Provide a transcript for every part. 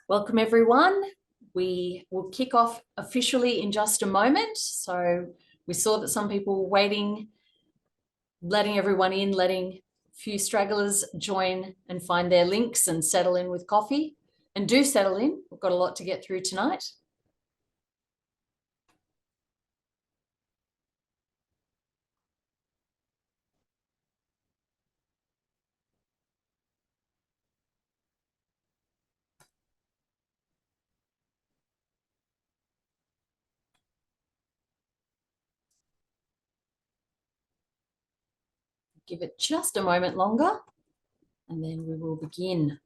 Welcome, everyone. We will kick off officially in just a moment. So we saw that some people were waiting, letting everyone in, letting a few stragglers join and find their links and settle in with coffee. And do settle in. We've got a lot to get through tonight. Give it just a moment longer, and then we will begin.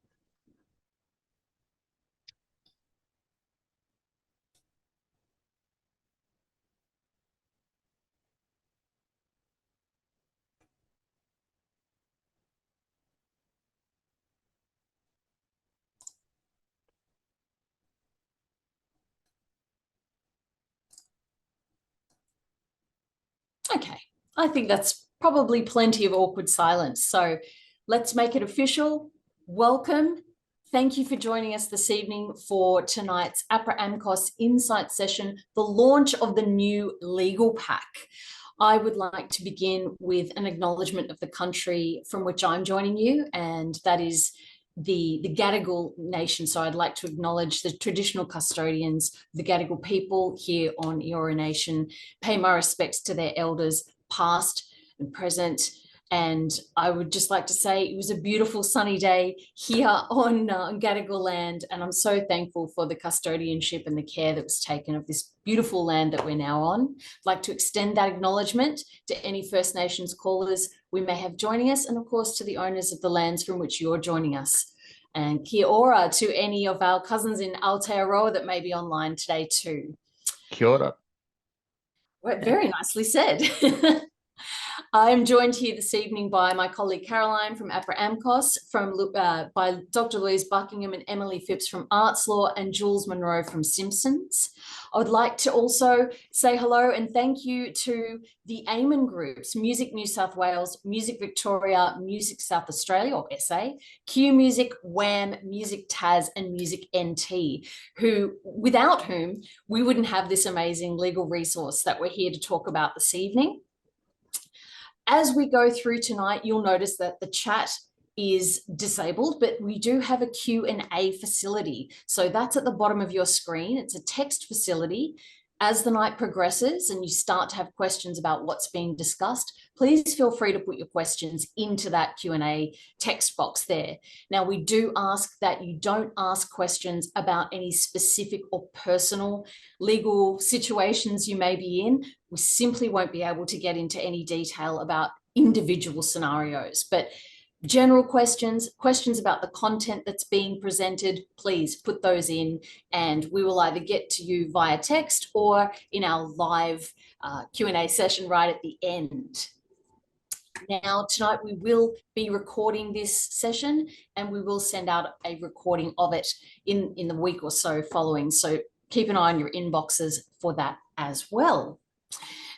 Okay, I think that's probably plenty of awkward silence. So let's make it official. Welcome. Thank you for joining us this evening for tonight's APRA AMCOS Insight session, the launch of the new legal pack. I would like to begin with an acknowledgement of the country from which I'm joining you, and that is the Gadigal nation. So I'd like to acknowledge the traditional custodians, the Gadigal people here on Eora Nation, pay my respects to their elders, past and present. And I would just like to say it was a beautiful sunny day here on Gadigal land, and I'm so thankful for the custodianship and the care that was taken of this beautiful land that we're now on. I'd like to extend that acknowledgement to any First Nations callers we may have joining us, and of course to the owners of the lands from which you're joining us. And kia ora to any of our cousins in Aotearoa that may be online today too. Kia ora. Well, very nicely said. I'm joined here this evening by my colleague Caroline from APRA AMCOS, by Dr. Louise Buckingham and Emily Phipps from Arts Law, and Jules Munro from Simpsons. I would like to also say hello and thank you to the AMIN groups, Music New South Wales, Music Victoria, Music South Australia, or SA, Q Music, WAM, Music Tas, and Music NT, without whom we wouldn't have this amazing legal resource that we're here to talk about this evening. As we go through tonight, you'll notice that the chat is disabled, but we do have a Q&A facility. So that's at the bottom of your screen. It's a text facility. As the night progresses and you start to have questions about what's being discussed, please feel free to put your questions into that Q&A text box there. Now, we do ask that you don't ask questions about any specific or personal legal situations you may be in. We simply won't be able to get into any detail about individual scenarios, but general questions about the content that's being presented, please put those in, and we will either get to you via text or in our live Q&A session right at the end. Now, tonight we will be recording this session, and we will send out a recording of it in the week or so following. So keep an eye on your inboxes for that as well.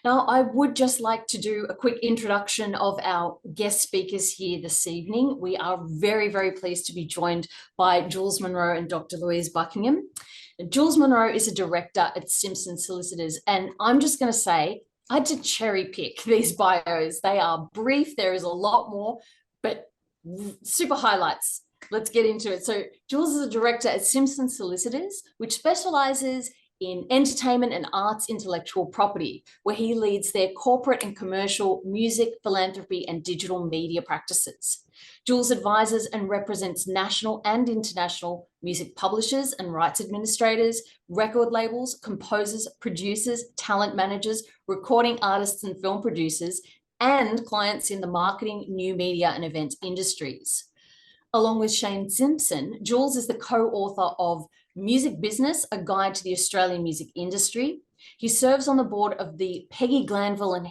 Now, I would just like to do a quick introduction of our guest speakers here this evening. We are very, very pleased to be joined by Jules Munro and Dr. Louise Buckingham. And Jules Munro is a director at Simpsons Solicitors, and I'm just going to say, I had to cherry pick these bios. They are brief. There is a lot more, but super highlights. Let's get into it. So Jules is a director at Simpsons Solicitors, which specializes in entertainment and arts intellectual property, where he leads their corporate and commercial music, philanthropy, and digital media practices. Jules advises and represents national and international music publishers and rights administrators, record labels, composers, producers, talent managers, recording artists and film producers, and clients in the marketing, new media, and events industries. Along with Shane Simpson, Jules is the co-author of Music Business, A Guide to the Australian Music Industry. He serves on the board of the Peggy Glanville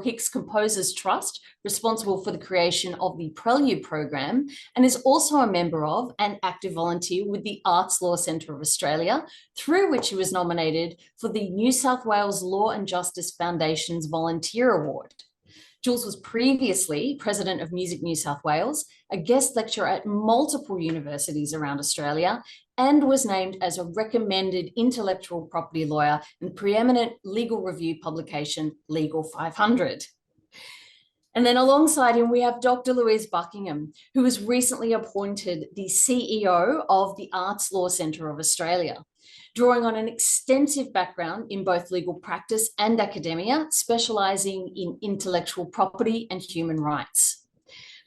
Hicks Composers Trust, responsible for the creation of the Prelude program, and is also a member of and active volunteer with the Arts Law Centre of Australia, through which he was nominated for the New South Wales Law and Justice Foundation's Volunteer Award. Jules was previously President of Music New South Wales, a guest lecturer at multiple universities around Australia, and was named as a recommended intellectual property lawyer in the preeminent legal review publication Legal 500. And then alongside him, we have Dr. Louise Buckingham, who was recently appointed the CEO of the Arts Law Centre of Australia, drawing on an extensive background in both legal practice and academia, specialising in intellectual property and human rights.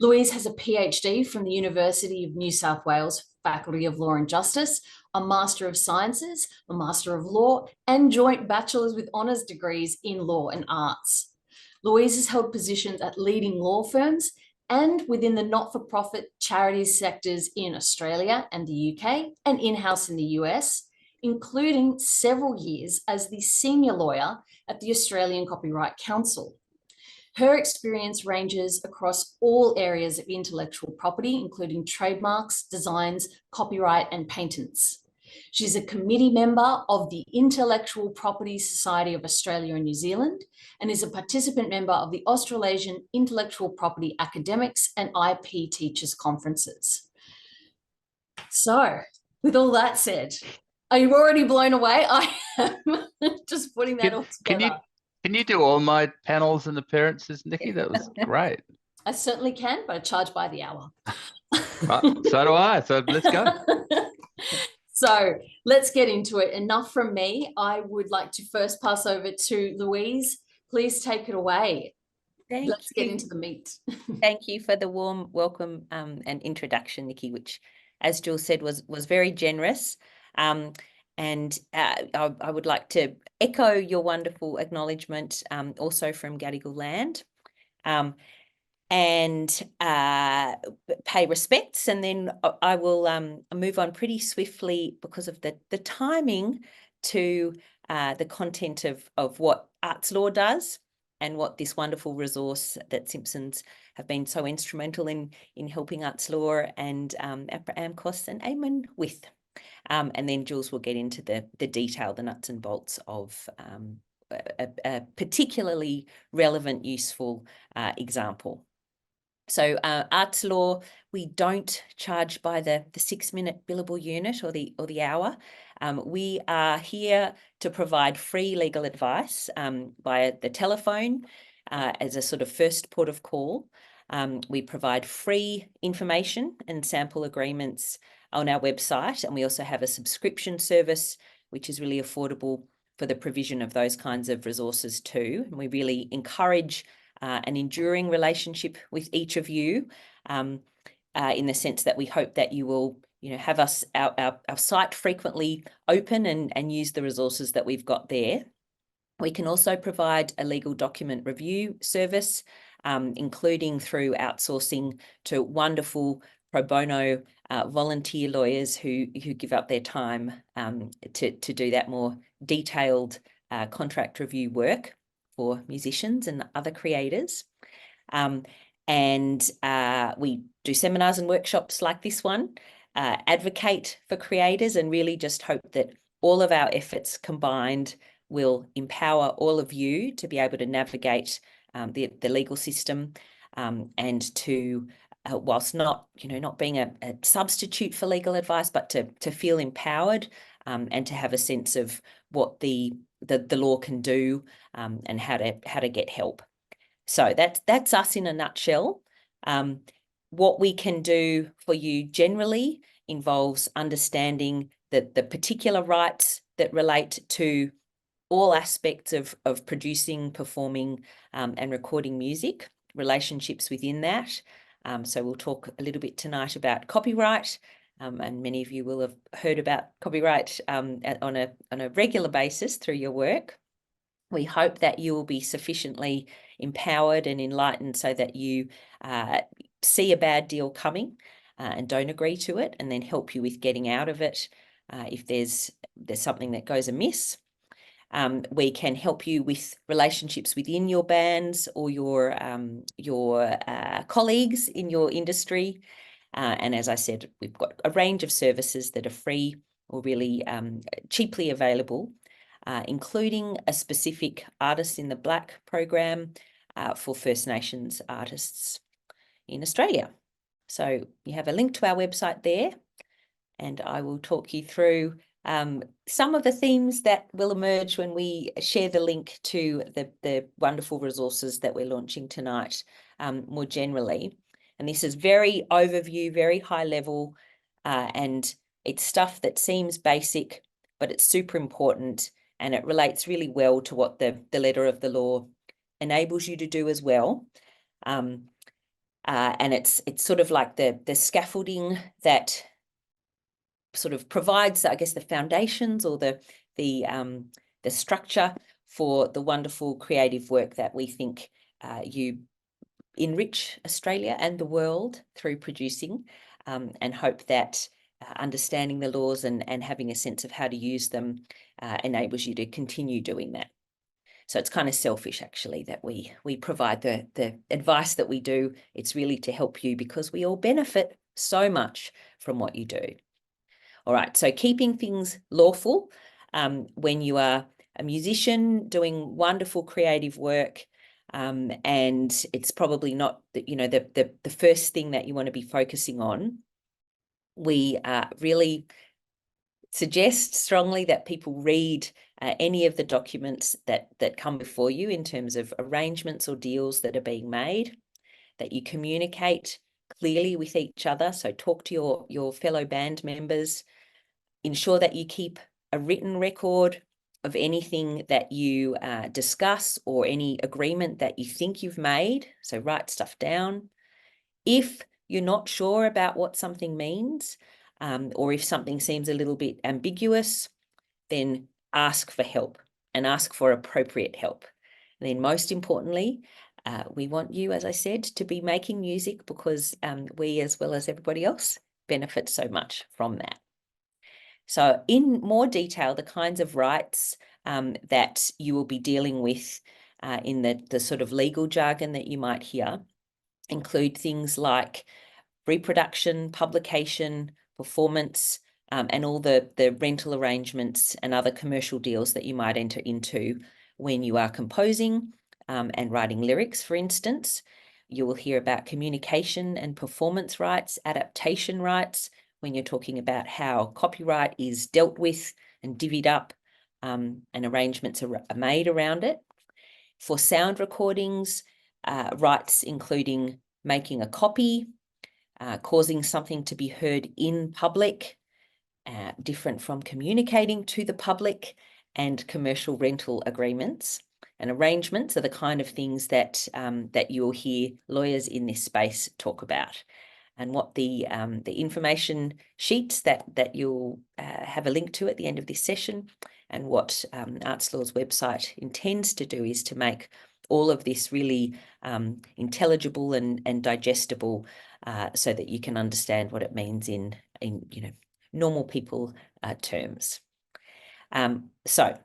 Louise has a PhD from the University of New South Wales Faculty of Law and Justice, a Master of Sciences, a Master of Law, and joint bachelor's with honours degrees in law and arts. Louise has held positions at leading law firms and within the not-for-profit charities sectors in Australia and the UK and in-house in the US, including several years as the senior lawyer at the Australian Copyright Council. Her experience ranges across all areas of intellectual property, including trademarks, designs, copyright, and patents. She's a committee member of the Intellectual Property Society of Australia and New Zealand and is a participant member of the Australasian Intellectual Property Academics and IP Teachers Conferences. So, with all that said, are you already blown away? I am just putting that all together. Can you do all my panels and appearances, Nikki? That was great. I certainly can, but I charge by the hour. Right, so do I. So let's go. So let's get into it. Enough from me. I would like to first pass over to Louise. Please take it away. Let's get into the meat. Thank you for the warm welcome and introduction, Nikki, which, as Jules said, was very generous. I would like to echo your wonderful acknowledgement, also from Gadigal land, and pay respects. And then I will move on pretty swiftly because of the timing to the content of what Arts Law does and what this wonderful resource that Simpsons have been so instrumental in helping Arts Law and APRA AMCOS and AMIN with. And then Jules will get into the detail, the nuts and bolts of a particularly relevant, useful example. So Arts Law, we don't charge by the 6-minute billable unit or the hour. We are here to provide free legal advice via the telephone as a sort of first port of call. We provide free information and sample agreements on our website, and we also have a subscription service which is really affordable for the provision of those kinds of resources too. And we really encourage an enduring relationship with each of you, in the sense that we hope that you will, have our site frequently open and use the resources that we've got there. We can also provide a legal document review service, including through outsourcing to wonderful pro bono volunteer lawyers who give up their time to do that more detailed contract review work for musicians and other creators. We do seminars and workshops like this one, advocate for creators, and really just hope that all of our efforts combined will empower all of you to be able to navigate the legal system and to, whilst not being a substitute for legal advice, but to feel empowered and to have a sense of what the law can do and how to get help. So that's us in a nutshell. What we can do for you generally involves understanding the particular rights that relate to all aspects of producing, performing, and recording music, relationships within that. So we'll talk a little bit tonight about copyright, and many of you will have heard about copyright on a regular basis through your work. We hope that you will be sufficiently empowered and enlightened so that you see a bad deal coming and don't agree to it, and then help you with getting out of it if there's something that goes amiss. We can help you with relationships within your bands or your colleagues in your industry. And as I said, we've got a range of services that are free or really cheaply available, including a specific Artists in the Black program, for First Nations artists in Australia. So you have a link to our website there, and I will talk you through some of the themes that will emerge when we share the link to the wonderful resources that we're launching tonight more generally. And this is very overview, very high level, and it's stuff that seems basic, but it's super important, and it relates really well to what the letter of the law enables you to do as well. And it's sort of like the scaffolding that sort of provides, I guess, the foundations or the structure for the wonderful creative work that we think you enrich Australia and the world through producing, and hope that understanding the laws and having a sense of how to use them enables you to continue doing that. So it's kind of selfish, actually, that we provide the advice that we do. It's really to help you, because we all benefit so much from what you do. All right, so keeping things lawful when you are a musician doing wonderful creative work, and it's probably not the first thing that you want to be focusing on. We really suggest strongly that people read any of the documents that come before you in terms of arrangements or deals that are being made, that you communicate clearly with each other. So talk to your fellow band members, ensure that you keep a written record of anything that you discuss or any agreement that you think you've made. So write stuff down. If you're not sure about what something means, or if something seems a little bit ambiguous, then ask for help and ask for appropriate help. And then most importantly, we want you, as I said, to be making music, because we, as well as everybody else, benefit so much from that. So in more detail, the kinds of rights that you will be dealing with in the sort of legal jargon that you might hear include things like reproduction, publication, performance, and all the rental arrangements and other commercial deals that you might enter into when you are composing and writing lyrics, for instance. You will hear about communication and performance rights, adaptation rights, when you're talking about how copyright is dealt with and divvied up, and arrangements are made around it. For sound recordings, rights including making a copy, causing something to be heard in public, different from communicating to the public, and commercial rental agreements. And arrangements are the kind of things that you'll hear lawyers in this space talk about. And what the information sheets that you'll have a link to at the end of this session, and what Arts Law's website intends to do is to make all of this really intelligible and digestible, so that you can understand what it means in normal people terms. So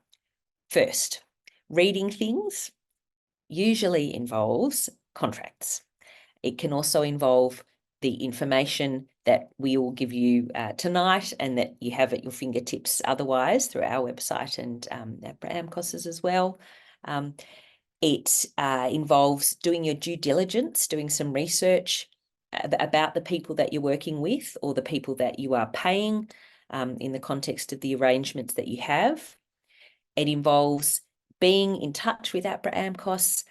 first, reading things usually involves contracts. It can also involve the information that we will give you tonight, and that you have at your fingertips otherwise through our website and APRA AMCOS as well. It involves doing your due diligence, doing some research about the people that you're working with or the people that you are paying in the context of the arrangements that you have. It involves being in touch with APRA AMCOS,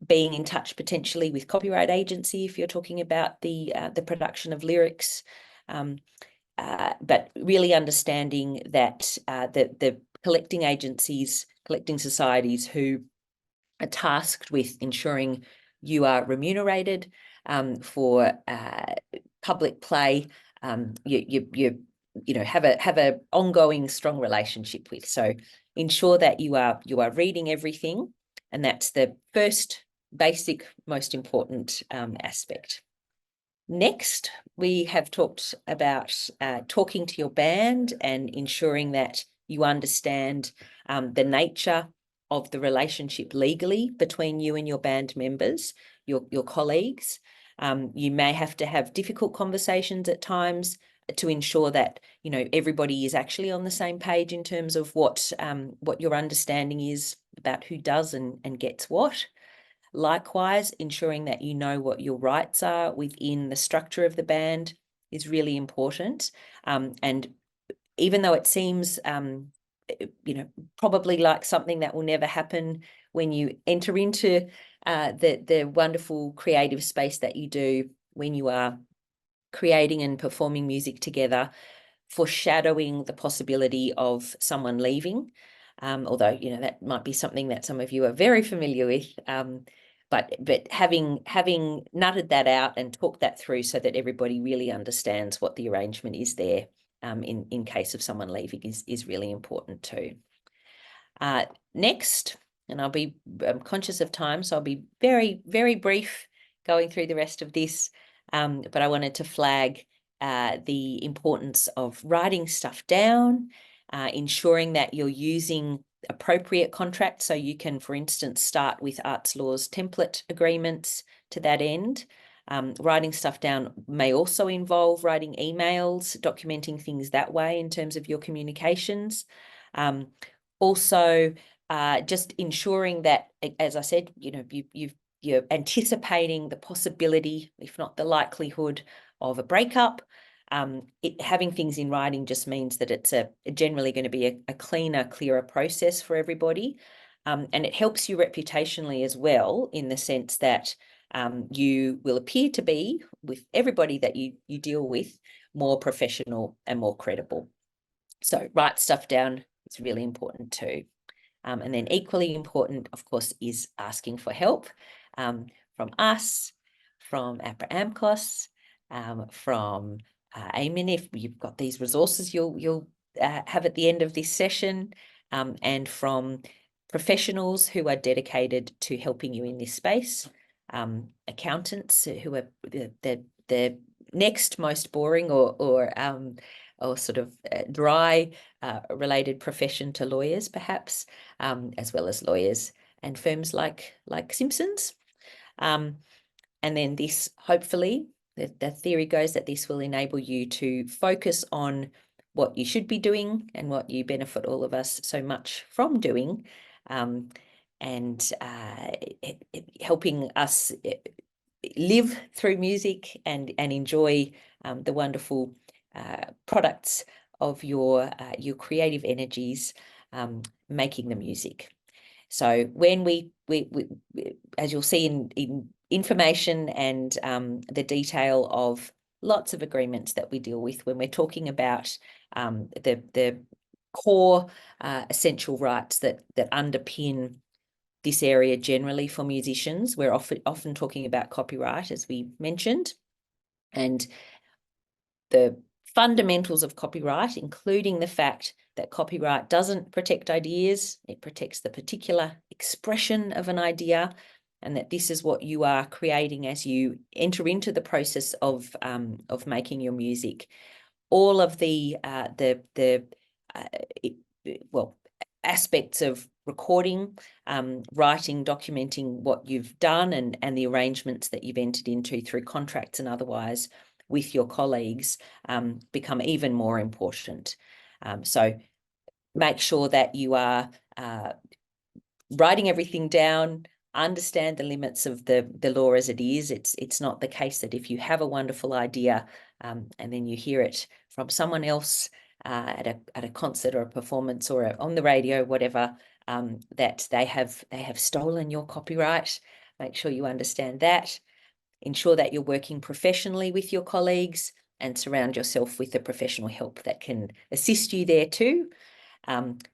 being in touch potentially with Copyright Agency if you're talking about the production of lyrics, but really understanding that the collecting agencies, collecting societies who are tasked with ensuring you are remunerated for public play, you have a ongoing strong relationship with. So ensure that you are reading everything, and that's the first basic, most important aspect. Next, we have talked about talking to your band and ensuring that you understand the nature of the relationship legally between you and your band members, your colleagues. You may have to have difficult conversations at times to ensure that everybody is actually on the same page in terms of what your understanding is about who does and gets what. Likewise, ensuring that you know what your rights are within the structure of the band is really important. And even though it seems, probably like something that will never happen when you enter into the wonderful creative space that you do when you are creating and performing music together, foreshadowing the possibility of someone leaving, although that might be something that some of you are very familiar with, but having nutted that out and talked that through so that everybody really understands what the arrangement is there in case of someone leaving is really important too. Next, and I'll be conscious of time, so I'll be very, very brief going through the rest of this, but I wanted to flag the importance of writing stuff down, ensuring that you're using appropriate contracts. So you can, for instance, start with Arts Law's template agreements to that end. Writing stuff down may also involve writing emails, documenting things that way in terms of your communications. Also, just ensuring that, as I said, you're anticipating the possibility, if not the likelihood, of a breakup. Having things in writing just means that it's generally going to be a cleaner, clearer process for everybody. And it helps you reputationally as well, in the sense that you will appear to be, with everybody that you deal with, more professional and more credible. So write stuff down is really important too. And then equally important, of course, is asking for help from us, from APRA AMCOS, from AMIN, if you've got these resources you'll have at the end of this session, and from professionals who are dedicated to helping you in this space, accountants who are the next most boring or sort of dry related profession to lawyers, perhaps, as well as lawyers and firms like Simpsons. And then this, hopefully, the theory goes that this will enable you to focus on what you should be doing and what you benefit all of us so much from doing, and helping us live through music and enjoy the wonderful products of your creative energies, making the music. So when we as you'll see in information and the detail of lots of agreements that we deal with when we're talking about the core essential rights that underpin this area generally for musicians, we're often talking about copyright, as we mentioned, and the fundamentals of copyright, including the fact that copyright doesn't protect ideas, it protects the particular expression of an idea, and that this is what you are creating as you enter into the process of making your music. All of the aspects of recording, writing, documenting what you've done and the arrangements that you've entered into through contracts and otherwise with your colleagues become even more important. So make sure that you are writing everything down, understand the limits of the law as it is. It's not the case that if you have a wonderful idea and then you hear it from someone else at a concert or a performance or on the radio, whatever, that they have stolen your copyright. Make sure you understand that. Ensure that you're working professionally with your colleagues and surround yourself with the professional help that can assist you there too,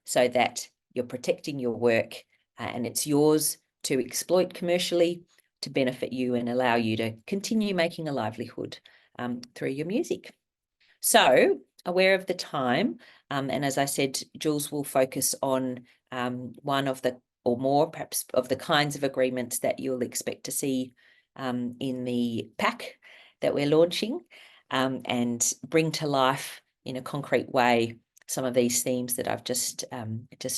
so that you're protecting your work and it's yours to exploit commercially, to benefit you and allow you to continue making a livelihood through your music. So, aware of the time, and as I said, Jules will focus on one of the, or more perhaps, of the kinds of agreements that you'll expect to see in the pack that we're launching, and bring to life in a concrete way some of these themes that I've just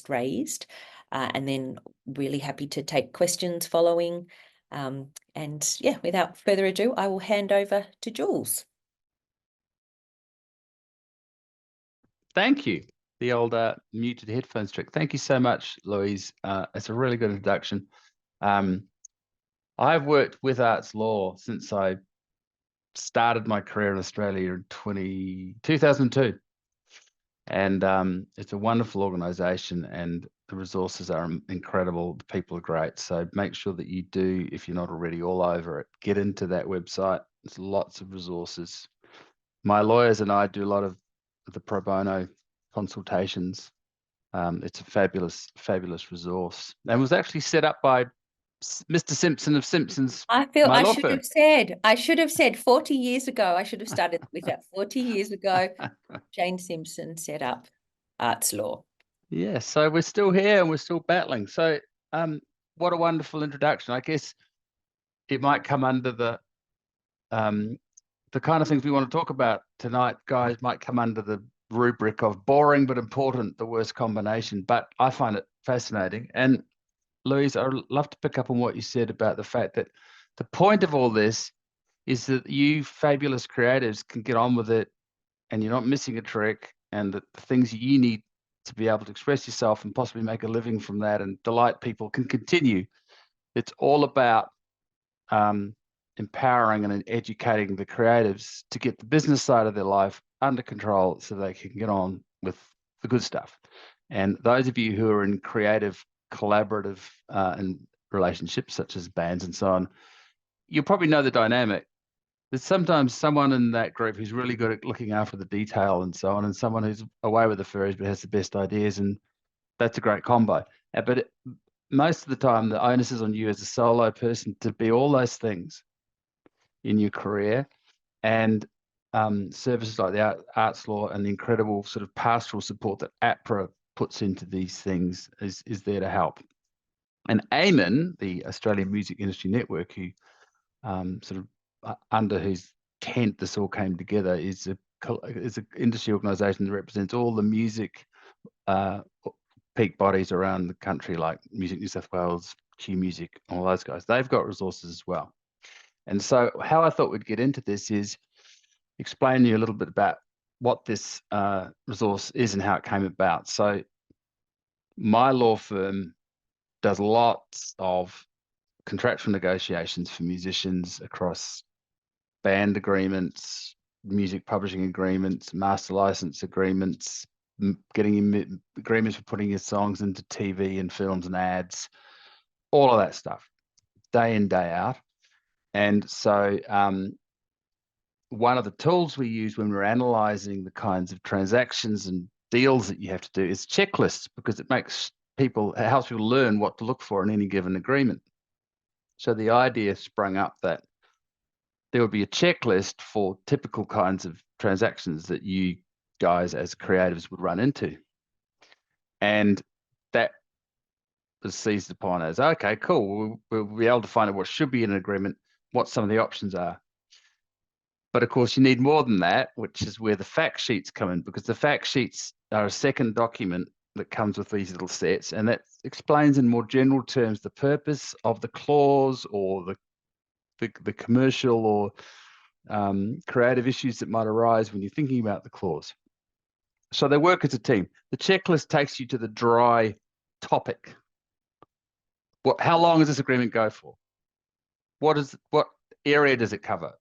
raised, and then really happy to take questions following. And yeah, without further ado, I will hand over to Jules. Thank you. The old muted headphones trick. Thank you so much, Louise. It's a really good introduction. I've worked with Arts Law since I started my career in Australia in 2002. And it's a wonderful organization, and the resources are incredible. The people are great. So make sure that you do, if you're not already all over it, get into that website. There's lots of resources. My lawyers and I do a lot of the pro bono consultations. It's a fabulous, fabulous resource, and was actually set up by Mr. Simpson of Simpsons, I feel my I law should firm. have said 40 years ago. I should have started with that. 40 years ago, Jane Simpson set up Arts Law. Yeah, so we're still here and we're still battling. So what a wonderful introduction. I guess it might come under the kind of things we want to talk about tonight, guys, might come under the rubric of boring but important, the worst combination. But I find it fascinating. And Louise, I'd love to pick up on what you said about the fact that the point of all this is that you fabulous creatives can get on with it, and you're not missing a trick, and that the things you need to be able to express yourself and possibly make a living from that and delight people can continue. It's all about empowering and educating the creatives to get the business side of their life under control so they can get on with the good stuff. And those of you who are in creative, collaborative and relationships, such as bands and so on, you'll probably know the dynamic. There's sometimes someone in that group who's really good at looking after the detail and so on, and someone who's away with the furries but has the best ideas, and that's a great combo. But most of the time, the onus is on you as a solo person to be all those things in your career, and services like the Arts Law and the incredible sort of pastoral support that APRA puts into these things is there to help. And AMIN, the Australian Music Industry Network, who sort of under whose tent this all came together, is an industry organisation that represents all the music peak bodies around the country, like Music New South Wales, Q Music, all those guys. They've got resources as well. And so how I thought we'd get into this is explain to you a little bit about what this resource is and how it came about. So my law firm does lots of contractual negotiations for musicians across band agreements, music publishing agreements, master license agreements, getting agreements for putting your songs into TV and films and ads, all of that stuff, day in, day out. And so one of the tools we use when we're analyzing the kinds of transactions and deals that you have to do is checklists, because it helps people learn what to look for in any given agreement. So the idea sprung up that there would be a checklist for typical kinds of transactions that you guys as creatives would run into. And that was seized upon as, okay, cool, we'll be able to find out what should be in an agreement, what some of the options are. But of course, you need more than that, which is where the fact sheets come in, because the fact sheets are a second document that comes with these little sets, and that explains in more general terms the purpose of the clause or the commercial or creative issues that might arise when you're thinking about the clause. So they work as a team. The checklist takes you to the dry topic. How long does this agreement go for? What area does it cover?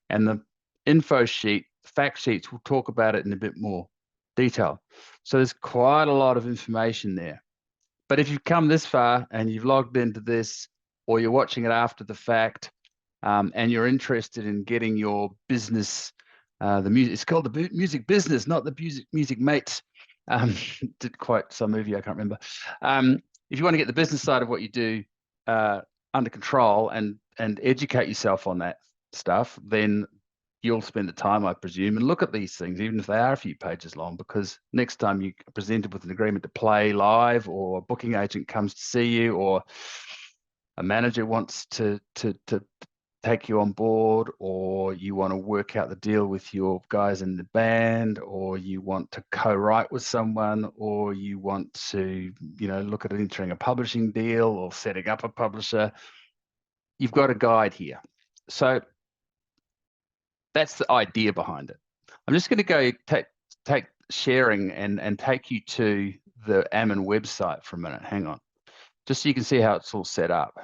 And the info sheet, fact sheets, will talk about it in a bit more detail. So there's quite a lot of information there. But if you've come this far and you've logged into this, or you're watching it after the fact, and you're interested in getting your business, the music, it's called the music business, not the music mates. Did quote some movie, I can't remember. If you want to get the business side of what you do under control and educate yourself on that stuff, then you'll spend the time, I presume, and look at these things, even if they are a few pages long, because next time you are presented with an agreement to play live, or a booking agent comes to see you, or a manager wants to take you on board, or you want to work out the deal with your guys in the band, or you want to co-write with someone, or you want to, look at entering a publishing deal or setting up a publisher, you've got a guide here. So that's the idea behind it. I'm just going to go take sharing and take you to the AMIN website for a minute. Hang on, just so you can see how it's all set up.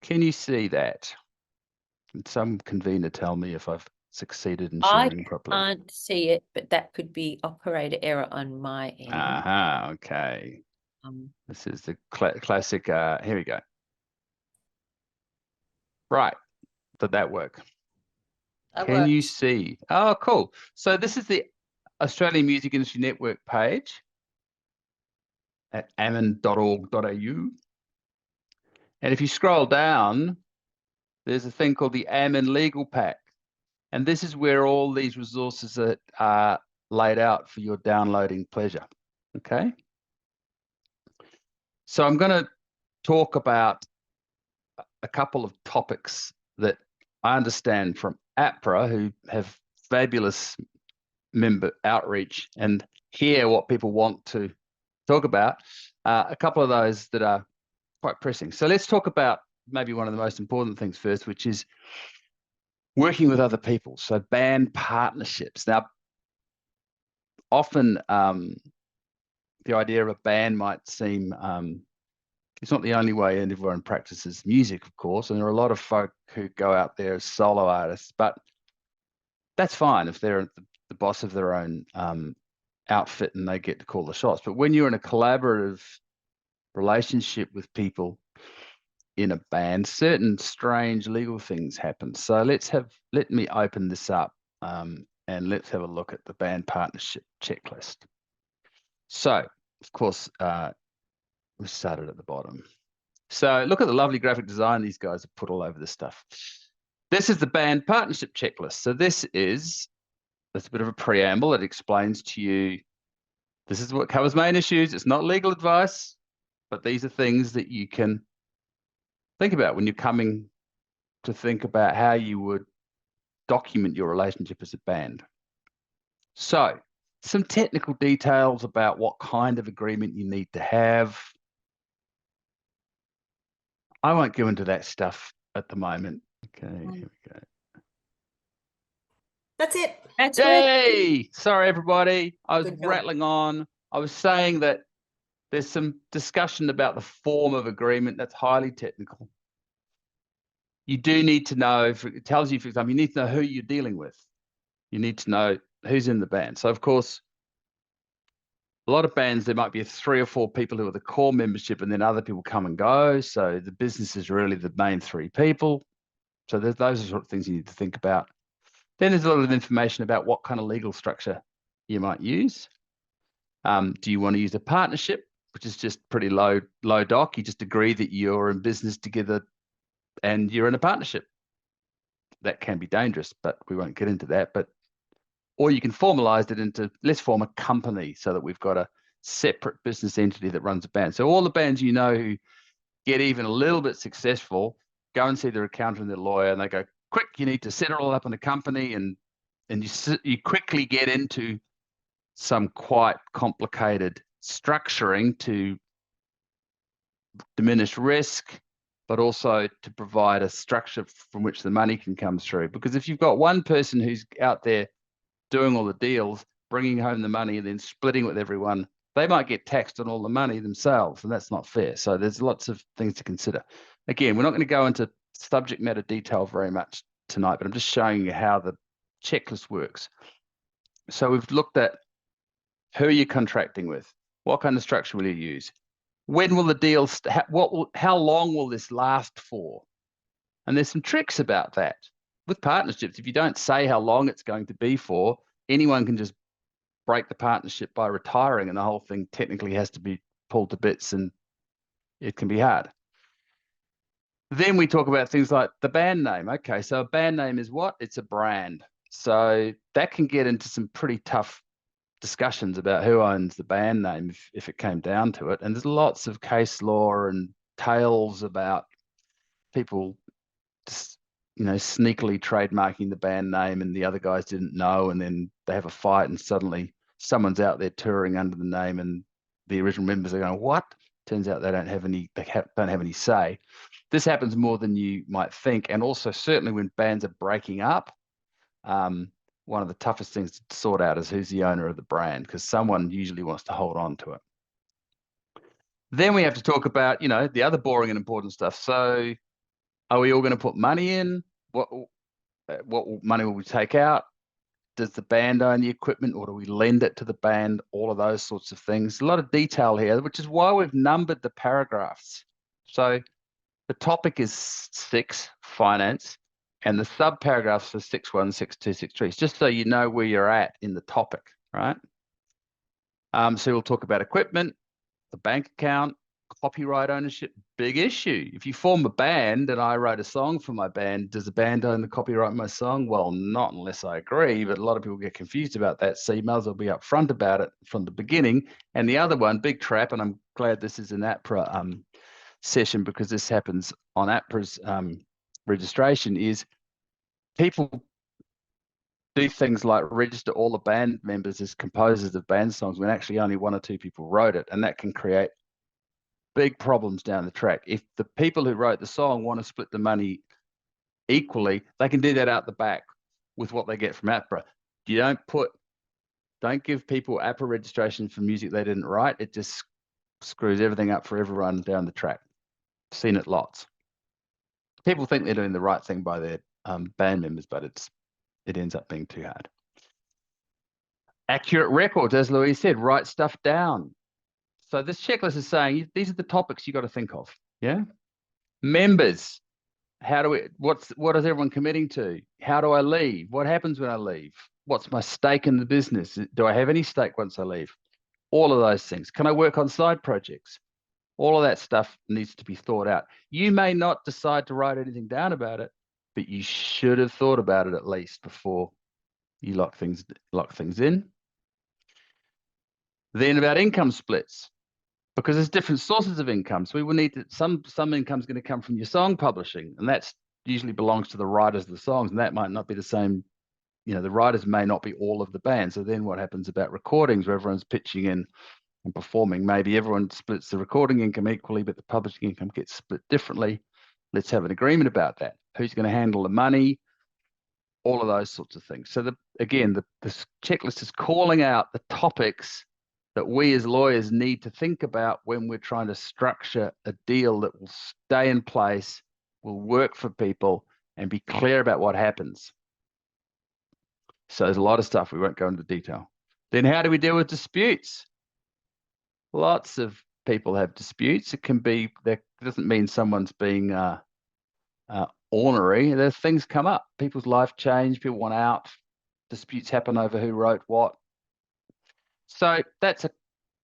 Can you see that? Can some convener tell me if I've succeeded in I sharing properly? can't see it, but that could be operator error on my end. Aha, okay. This is the classic, here we go. Right, did that work? Can you see? Oh, cool. So this is the Australian Music Industry Network page at amin.org.au. And if you scroll down, there's a thing called the AMIN Legal Pack. And this is where all these resources are laid out for your downloading pleasure. Okay. So I'm going to talk about a couple of topics that I understand from APRA, who have fabulous member outreach and hear what people want to talk about. A couple of those that are quite pressing. So let's talk about maybe one of the most important things first, which is working with other people. So band partnerships. Now, often the idea of a band might seem it's not the only way everyone practices music, of course, and there are a lot of folk who go out there as solo artists, but that's fine if they're the boss of their own outfit and they get to call the shots. But when you're in a collaborative relationship with people in a band, certain strange legal things happen. So let me open this up and let's have a look at the band partnership checklist. So, of course, we started at the bottom. So look at the lovely graphic design these guys have put all over this stuff. This is the band partnership checklist. So that's a bit of a preamble. It explains to you, this is what covers main issues. It's not legal advice, but these are things that you can think about when you're coming to think about how you would document your relationship as a band. So some technical details about what kind of agreement you need to have. I won't go into that stuff at the moment. Okay, here we go. That's it. That's Yay! Sorry, everybody. I was rattling on. I was saying that there's some discussion about the form of agreement that's highly technical. You do need to know, it tells you, for example, you need to know who you're dealing with. You need to know who's in the band. So, of course, a lot of bands, there might be 3 or 4 people who are the core membership and then other people come and go. So the business is really the main 3 people. So those are the sort of things you need to think about. Then there's a lot of information about what kind of legal structure you might use. Do you want to use a partnership, which is just pretty low doc? You just agree that you're in business together and you're in a partnership. That can be dangerous, but we won't get into that. Or you can formalize it into, let's form a company so that we've got a separate business entity that runs a band. So all the bands you know who get even a little bit successful, go and see their accountant and their lawyer, and they go, quick, you need to set it all up in a company, and you quickly get into some quite complicated structuring to diminish risk, but also to provide a structure from which the money can come through. Because if you've got one person who's out there doing all the deals, bringing home the money and then splitting with everyone, they might get taxed on all the money themselves, and that's not fair. So there's lots of things to consider. Again, we're not going to go into subject matter detail very much tonight, but I'm just showing you how the checklist works. So we've looked at who you're contracting with, what kind of structure will you use, when will the deal, how long will this last for? And there's some tricks about that. With partnerships, if you don't say how long it's going to be for, anyone can just break the partnership by retiring, and the whole thing technically has to be pulled to bits, and it can be hard. Then we talk about things like the band name. Okay, so a band name is what? It's a brand. So that can get into some pretty tough discussions about who owns the band name if it came down to it. And there's lots of case law and tales about people just, sneakily trademarking the band name and the other guys didn't know, and then they have a fight and suddenly someone's out there touring under the name and the original members are going, what? Turns out they don't have any say. This happens more than you might think. And also certainly when bands are breaking up, one of the toughest things to sort out is who's the owner of the brand, because someone usually wants to hold on to it. Then we have to talk about, the other boring and important stuff. So Are we all going to put money in? What money will we take out? Does the band own the equipment, or do we lend it to the band? All of those sorts of things. A lot of detail here, which is why we've numbered the paragraphs. So the topic is 6, finance, and the sub-paragraphs are 6.1, 6.2, 6.3, just so you know where you're at in the topic, right? So we'll talk about equipment, the bank account, copyright ownership, big issue. If you form a band and I write a song for my band, does the band own the copyright of my song? Well, not unless I agree, but a lot of people get confused about that. So you might as well be upfront about it from the beginning. And the other one, big trap, and I'm glad this is an APRA session because this happens on APRA's registration, is people do things like register all the band members as composers of band songs when actually only 1 or 2 people wrote it, and that can create big problems down the track. If the people who wrote the song want to split the money equally, they can do that out the back with what they get from APRA. You don't give people APRA registration for music they didn't write. It just screws everything up for everyone down the track. Seen it lots. People think they're doing the right thing by their band members, but it ends up being too hard. Accurate records, as Louise said, write stuff down. So this checklist is saying these are the topics you got to think of. Yeah. Members, what is everyone committing to? How do I leave? What happens when I leave? What's my stake in the business? Do I have any stake once I leave? All of those things. Can I work on side projects? All of that stuff needs to be thought out. You may not decide to write anything down about it, but you should have thought about it at least before you lock things in. Then about income splits, because there's different sources of income. So we will need to, some income is going to come from your song publishing, and that's usually belongs to the writers of the songs, and that might not be the same. You know, the writers may not be all of the band. So then what happens about recordings where everyone's pitching in and performing? Maybe everyone splits the recording income equally, but the publishing income gets split differently. Let's have an agreement about that. Who's going to handle the money? All of those sorts of things. So the checklist is calling out the topics that we as lawyers need to think about when we're trying to structure a deal that will stay in place, will work for people, and be clear about what happens. So there's a lot of stuff. We won't go into detail. Then how do we deal with disputes? Lots of people have disputes. It can be, that doesn't mean someone's being ornery. There's things come up. People's life change. People want out. Disputes happen over who wrote what. So that's a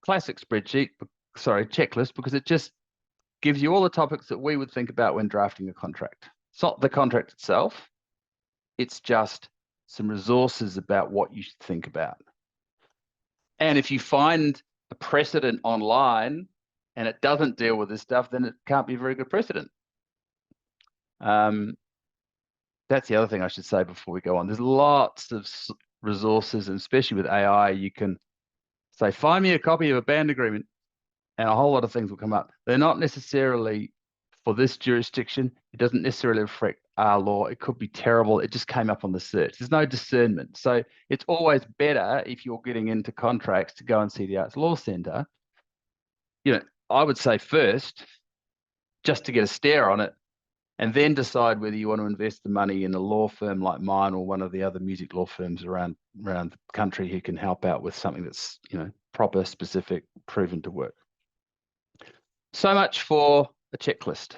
classic checklist, because it just gives you all the topics that we would think about when drafting a contract. It's not the contract itself. It's just some resources about what you should think about. And if you find a precedent online and it doesn't deal with this stuff, then it can't be a very good precedent. That's the other thing I should say before we go on. There's lots of resources, and especially with AI, you can say, find me a copy of a band agreement, and a whole lot of things will come up. They're not necessarily for this jurisdiction. It doesn't necessarily reflect our law. It could be terrible. It just came up on the search. There's no discernment. So it's always better, if you're getting into contracts, to go and see the Arts Law Centre. You know, I would say first, just to get a stare on it, and then decide whether you want to invest the money in a law firm like mine or one of the other music law firms around the country who can help out with something that's, you know, proper, specific, proven to work. So much for a checklist.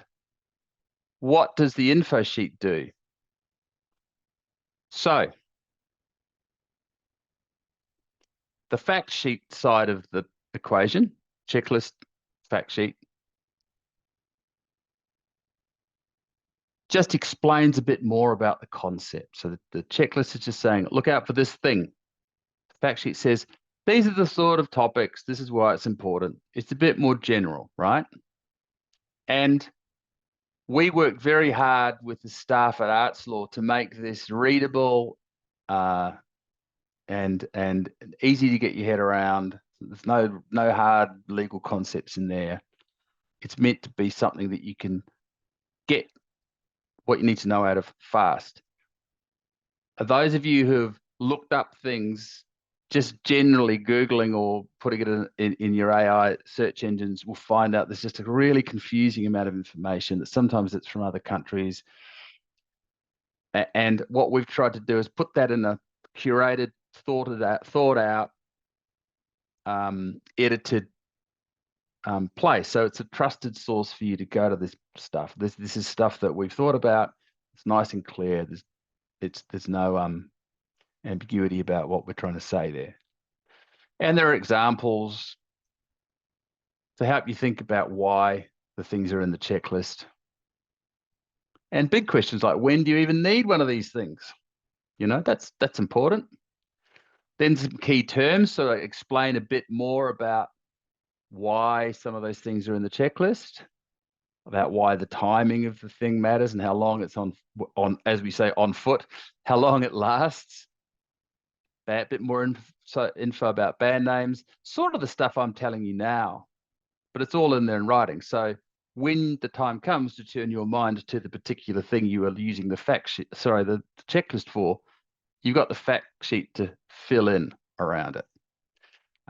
What does the info sheet do? So the fact sheet side of the equation, checklist, fact sheet, just explains a bit more about the concept. So the checklist is just saying, look out for this thing. The fact sheet says, these are the sort of topics, this is why it's important. It's a bit more general, right? And we work very hard with the staff at Arts Law to make this readable and easy to get your head around. There's no hard legal concepts in there. It's meant to be something that you can get what you need to know out of fast. Those of you who have looked up things just generally Googling or putting it in your AI search engines will find out there's just a really confusing amount of information that sometimes it's from other countries. And what we've tried to do is put that in a curated, thought out, edited place. So it's a trusted source for you to go to this stuff. This is stuff that we've thought about. It's nice and clear. There's no ambiguity about what we're trying to say there. And there are examples to help you think about why the things are in the checklist. And big questions like, when do you even need one of these things? You know, that's important. Then some key terms, so I explain a bit more about why some of those things are in the checklist, about why the timing of the thing matters and how long it's on, as we say, on foot, how long it lasts. A bit more info about band names, sort of the stuff I'm telling you now, but it's all in there in writing. So when the time comes to turn your mind to the particular thing you are using the the checklist for, you've got the fact sheet to fill in around it.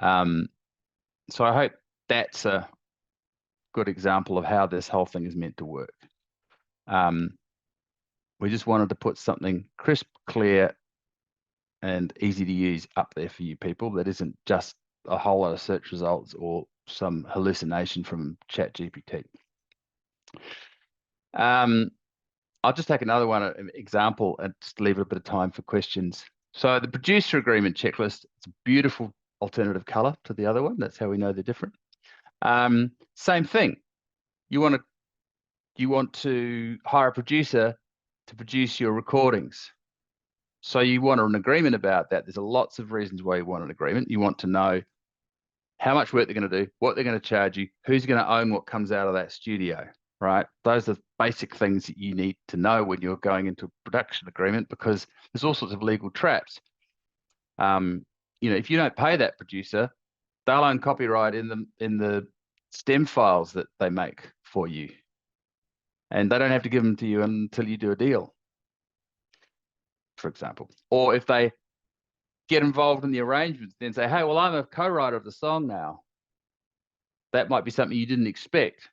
So I hope that's a good example of how this whole thing is meant to work. We just wanted to put something crisp, clear, and easy to use up there for you people that isn't just a whole lot of search results or some hallucination from ChatGPT. I'll just take another an example, and just leave a bit of time for questions. So the producer agreement checklist, it's a beautiful alternative color to the other one. That's how we know they're different. Same thing. You want to hire a producer to produce your recordings. So you want an agreement about that. There's lots of reasons why you want an agreement. You want to know how much work they're going to do, what they're going to charge you, who's going to own what comes out of that studio, right? Those are basic things that you need to know when you're going into a production agreement, because there's all sorts of legal traps. You know, if you don't pay that producer, they'll own copyright in the stem files that they make for you, and they don't have to give them to you until you do a deal, for example. Or if they get involved in the arrangements, then say, hey, well, I'm a co-writer of the song now. That might be something you didn't expect,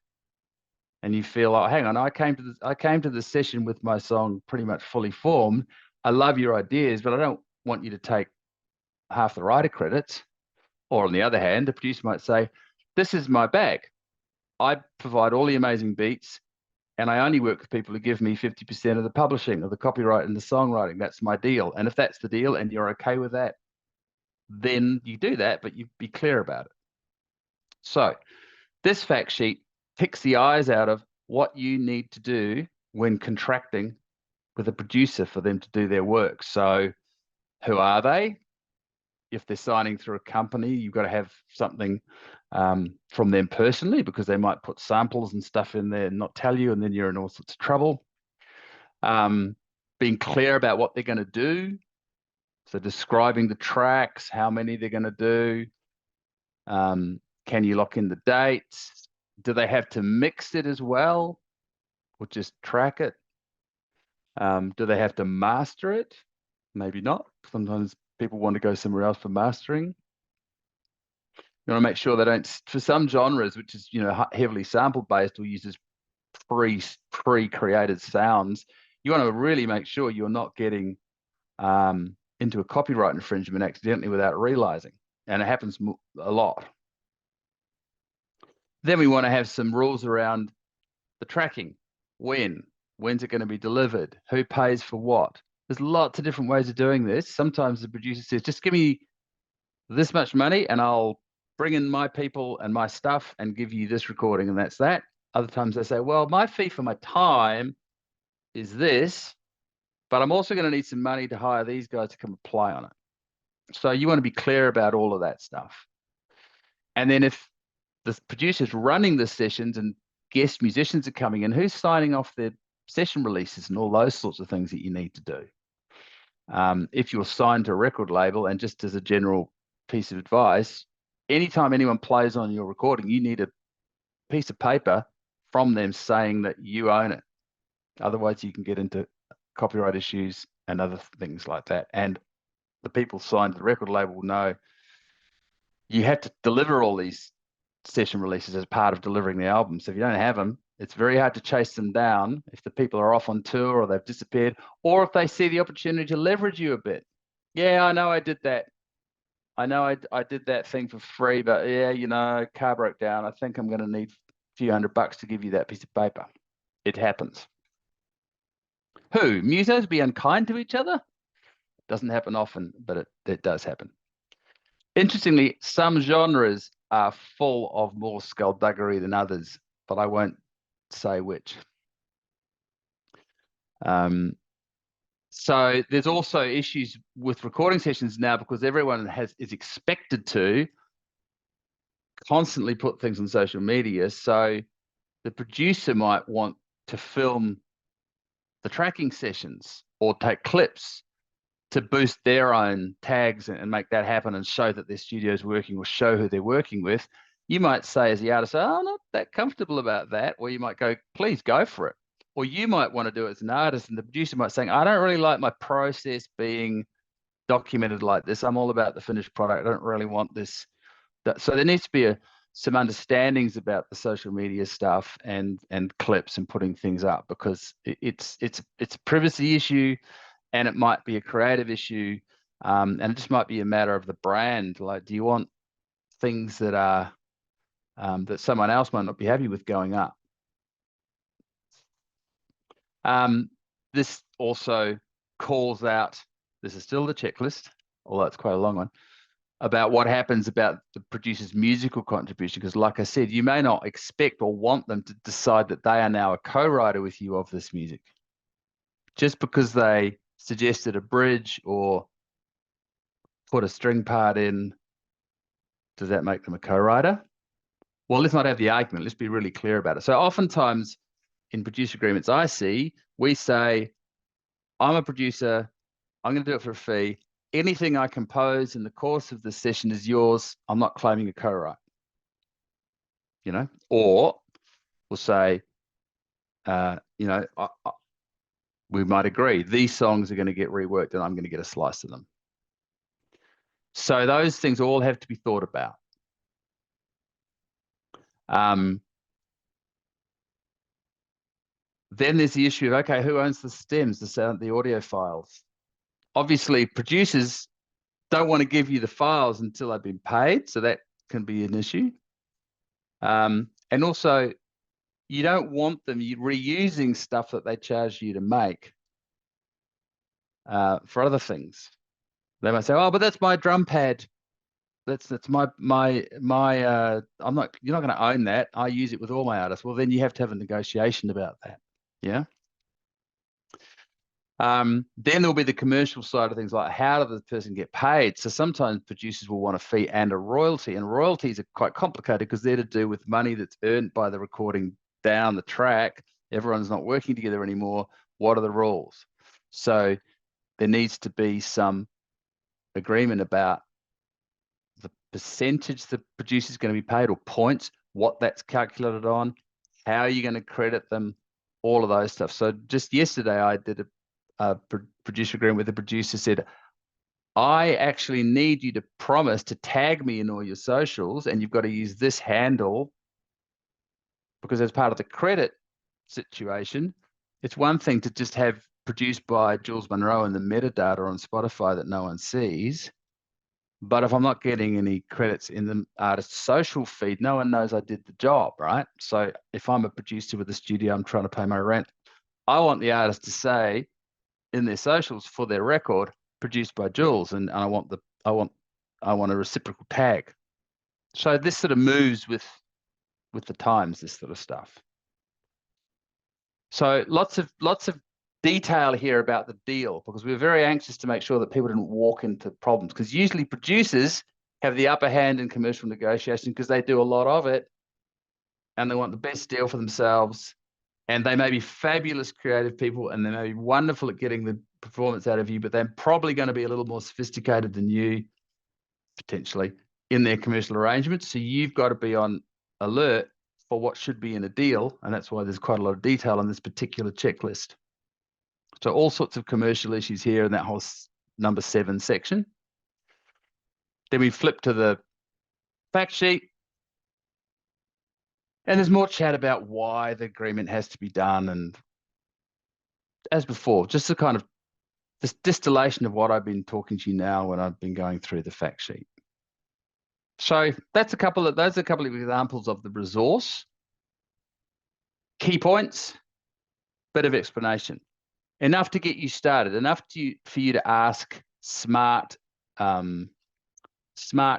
and you feel, oh, hang on, I came to the session with my song pretty much fully formed. I love your ideas, but I don't want you to take half the writer credits. Or on the other hand, the producer might say, this is my bag. I provide all the amazing beats, and I only work with people who give me 50% of the publishing, of the copyright and the songwriting. That's my deal. And if that's the deal and you're okay with that, then you do that, but you be clear about it. So this fact sheet picks the eyes out of what you need to do when contracting with a producer for them to do their work. So who are they? If they're signing through a company, you've got to have something from them personally, because they might put samples and stuff in there and not tell you, and then you're in all sorts of trouble. Being clear about what they're going to do. So describing the tracks, how many they're going to do. Can you lock in the dates? Do they have to mix it as well, or just track it? Do they have to master it? Maybe not. Sometimes people want to go somewhere else for mastering. You want to make sure they don't, for some genres, which is, you know, heavily sample based or uses pre-created sounds, you want to really make sure you're not getting into a copyright infringement accidentally without realizing, and it happens a lot. Then we want to have some rules around the tracking. When's it going to be delivered? Who pays for what? There's lots of different ways of doing this. Sometimes the producer says, just give me this much money and I'll bring in my people and my stuff and give you this recording, and that's that. Other times they say, well, my fee for my time is this, but I'm also going to need some money to hire these guys to come apply on it. So you want to be clear about all of that stuff. And then if the producer's running the sessions and guest musicians are coming in, who's signing off their session releases and all those sorts of things that you need to do. If you're signed to a record label, and just as a general piece of advice, anytime anyone plays on your recording, you need a piece of paper from them saying that you own it. Otherwise, you can get into copyright issues and other things like that. And the people signed to the record label will know you have to deliver all these session releases as part of delivering the album. So if you don't have them, it's very hard to chase them down if the people are off on tour or they've disappeared, or if they see the opportunity to leverage you a bit. Yeah, I know I did that. I know I did that thing for free, but yeah, you know, car broke down. I think I'm going to need a few $100 to give you that piece of paper. It happens. Who? Musos be unkind to each other? Doesn't happen often, but it does happen. Interestingly, some genres are full of more skullduggery than others, but I won't say which. So there's also issues with recording sessions now because everyone is expected to constantly put things on social media. So the producer might want to film the tracking sessions or take clips to boost their own tags and make that happen and show that their studio is working or show who they're working with. You might say as the artist, oh, I'm not that comfortable about that. Or you might go, please go for it. Or you might want to do it as an artist and the producer might say, I don't really like my process being documented like this. I'm all about the finished product. I don't really want this. So there needs to be some understandings about the social media stuff and clips and putting things up, because it's a privacy issue and it might be a creative issue, and it just might be a matter of the brand. Like, do you want things that are that someone else might not be happy with going up? This also calls out, this is still the checklist, although it's quite a long one, about what happens about the producer's musical contribution. Because like I said, you may not expect or want them to decide that they are now a co-writer with you of this music. Just because they suggested a bridge or put a string part in, does that make them a co-writer? Well, let's not have the argument. Let's be really clear about it. So oftentimes in producer agreements I see, we say, I'm a producer, I'm going to do it for a fee. Anything I compose in the course of the session is yours. I'm not claiming a co-write. You know, or we'll say, you know, we might agree these songs are going to get reworked and I'm going to get a slice of them. So those things all have to be thought about. Then there's the issue of, okay, who owns the stems, the sound, the audio files? Obviously, producers don't want to give you the files until they've been paid, so that can be an issue. And also, you don't want them reusing stuff that they charge you to make for other things. They might say, "Oh, but that's my drum pad. That's my I'm not. You're not going to own that. I use it with all my artists." Well, then you have to have a negotiation about that. Yeah. Then there'll be the commercial side of things, like how does the person get paid? So sometimes producers will want a fee and a royalty, and royalties are quite complicated because they're to do with money that's earned by the recording down the track. Everyone's not working together anymore. What are the rules? So there needs to be some agreement about the percentage the producer is going to be paid, or points, what that's calculated on, how are you going to credit them, all of those stuff. So just yesterday I did a producer agreement with the producer, said, I actually need you to promise to tag me in all your socials, and you've got to use this handle, because as part of the credit situation, it's one thing to just have produced by Jules Munro in the metadata on Spotify that no one sees. But if I'm not getting any credits in the artist's social feed, no one knows I did the job, right? So if I'm a producer with a studio, I'm trying to pay my rent, I want the artist to say in their socials for their record, produced by Jules, and I want a reciprocal tag. So this sort of moves with the times, this sort of stuff. So lots of detail here about the deal, because we were very anxious to make sure that people didn't walk into problems, because usually producers have the upper hand in commercial negotiation because they do a lot of it and they want the best deal for themselves, and they may be fabulous creative people and they may be wonderful at getting the performance out of you, but they're probably going to be a little more sophisticated than you potentially in their commercial arrangements. So you've got to be on alert for what should be in a deal, and that's why there's quite a lot of detail on this particular checklist. So all sorts of commercial issues here, and that whole number 7 section. Then we flip to the fact sheet. And there's more chat about why the agreement has to be done. And as before, just a kind of this distillation of what I've been talking to you now when I've been going through the fact sheet. So those are a couple of examples of the resource. Key points, bit of explanation. Enough to get you started, enough for you to ask smart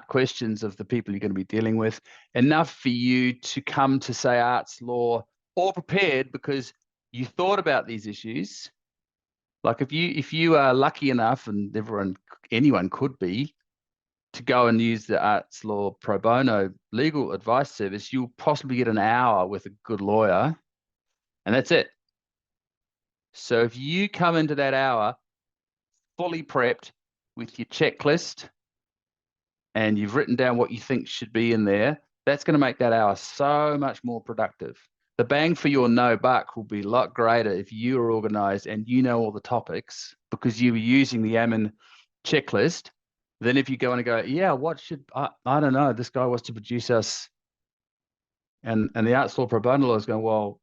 questions of the people you're going to be dealing with, enough for you to come to, say, arts law all prepared because you thought about these issues. Like if you are lucky enough, and anyone could be, to go and use the Arts Law Pro Bono legal advice service, you'll possibly get an hour with a good lawyer, and that's it. So if you come into that hour fully prepped with your checklist and you've written down what you think should be in there, that's going to make that hour so much more productive. The bang for your no buck will be a lot greater if you are organized and you know all the topics because you were using the AMIN checklist. Then if you go and go, yeah, what should, I don't know, this guy wants to produce us. And the Arts Law Pro Bono law is going, well,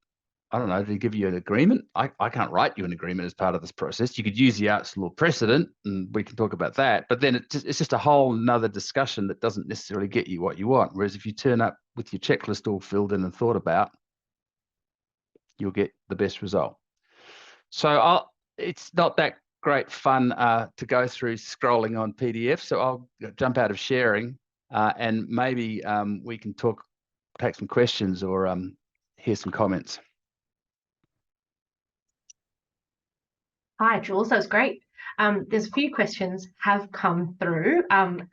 I don't know, did he give you an agreement? I can't write you an agreement as part of this process. You could use the Arts Law precedent and we can talk about that. But then it's just a whole nother discussion that doesn't necessarily get you what you want. Whereas if you turn up with your checklist all filled in and thought about, you'll get the best result. So it's not that great fun to go through scrolling on PDF. So I'll jump out of sharing and maybe we can take some questions or hear some comments. Hi, Jules, that was great. There's a few questions have come through.